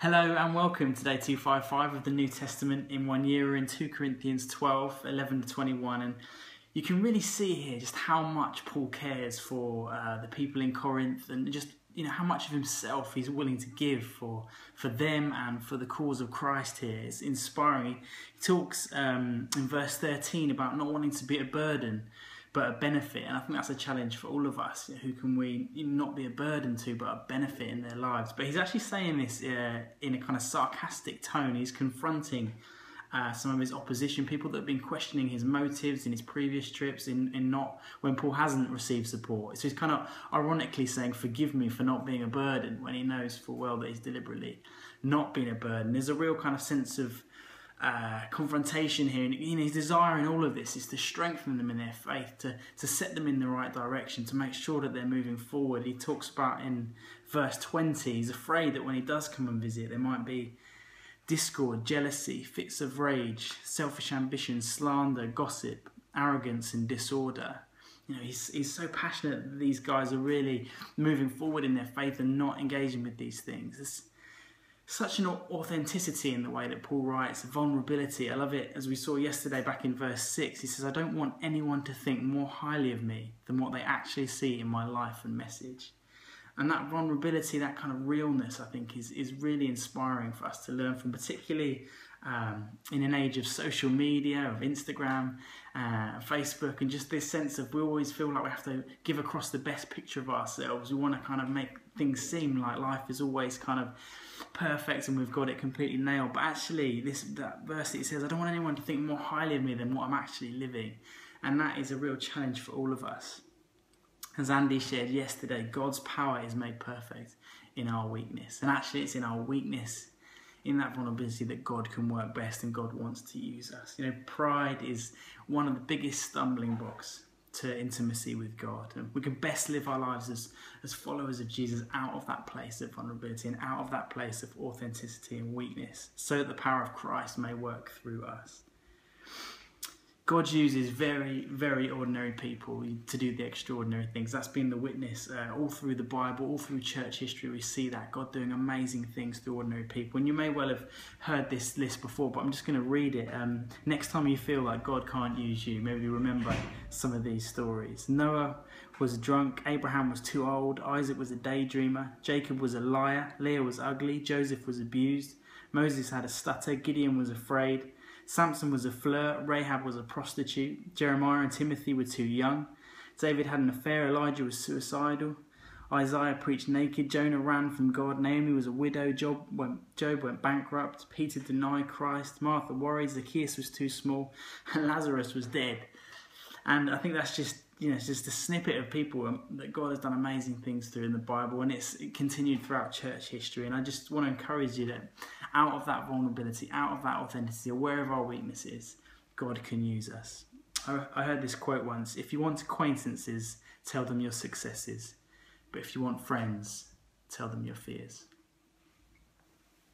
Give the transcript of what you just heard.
Hello and welcome to day 255 of the New Testament in 1 year. We're in 2 Corinthians 12, 11 to 21, and you can really see here just how much Paul cares for the people in Corinth, and just how much of himself he's willing to give for them and for the cause of Christ here. It's inspiring. He talks in verse 13 about not wanting to be a burden but a benefit, and I think that's a challenge for all of us. Who can we not be a burden to but a benefit in their lives? But he's actually saying this in a kind of sarcastic tone. He's confronting some of his opposition, people that have been questioning his motives in his previous trips, in not when Paul hasn't received support. So he's kind of ironically saying, forgive me for not being a burden, when he knows full well that he's deliberately not been a burden. There's a real kind of sense of confrontation here, and his desire in all of this is to strengthen them in their faith, to set them in the right direction, to make sure that they're moving forward. He talks about in verse 20, he's afraid that when he does come and visit, there might be discord, jealousy, fits of rage, selfish ambition, slander, gossip, arrogance and disorder. He's so passionate that these guys are really moving forward in their faith and not engaging with these things. There's such an authenticity in the way that Paul writes, vulnerability. I love it, as we saw yesterday back in verse 6. He says, I don't want anyone to think more highly of me than what they actually see in my life and message. And that vulnerability, that kind of realness, I think is really inspiring for us to learn from, particularly in an age of social media, of Instagram, Facebook, and just this sense of we always feel like we have to give across the best picture of ourselves. We want to kind of make things seem like life is always kind of perfect and we've got it completely nailed. But actually, that verse, it says, I don't want anyone to think more highly of me than what I'm actually living. And that is a real challenge for all of us. As Andy shared yesterday, God's power is made perfect in our weakness. And actually, it's in our weakness, in that vulnerability, that God can work best and God wants to use us. Pride is one of the biggest stumbling blocks to intimacy with God. And we can best live our lives as followers of Jesus out of that place of vulnerability and out of that place of authenticity and weakness, so that the power of Christ may work through us. God uses very, very ordinary people to do the extraordinary things. That's been the witness all through the Bible, all through church history. We see that, God doing amazing things through ordinary people. And you may well have heard this list before, but I'm just going to read it. Next time you feel like God can't use you, maybe remember some of these stories. Noah was drunk, Abraham was too old, Isaac was a daydreamer, Jacob was a liar, Leah was ugly, Joseph was abused, Moses had a stutter, Gideon was afraid, Samson was a flirt, Rahab was a prostitute, Jeremiah and Timothy were too young, David had an affair, Elijah was suicidal, Isaiah preached naked, Jonah ran from God, Naomi was a widow, Job went bankrupt, Peter denied Christ, Martha worried, Zacchaeus was too small, and Lazarus was dead. And I think that's just, it's just a snippet of people that God has done amazing things through in the Bible, and it continued throughout church history. And I just want to encourage you that out of that vulnerability, out of that authenticity, or wherever our weakness is, God can use us. I heard this quote once: if you want acquaintances, tell them your successes. But if you want friends, tell them your fears.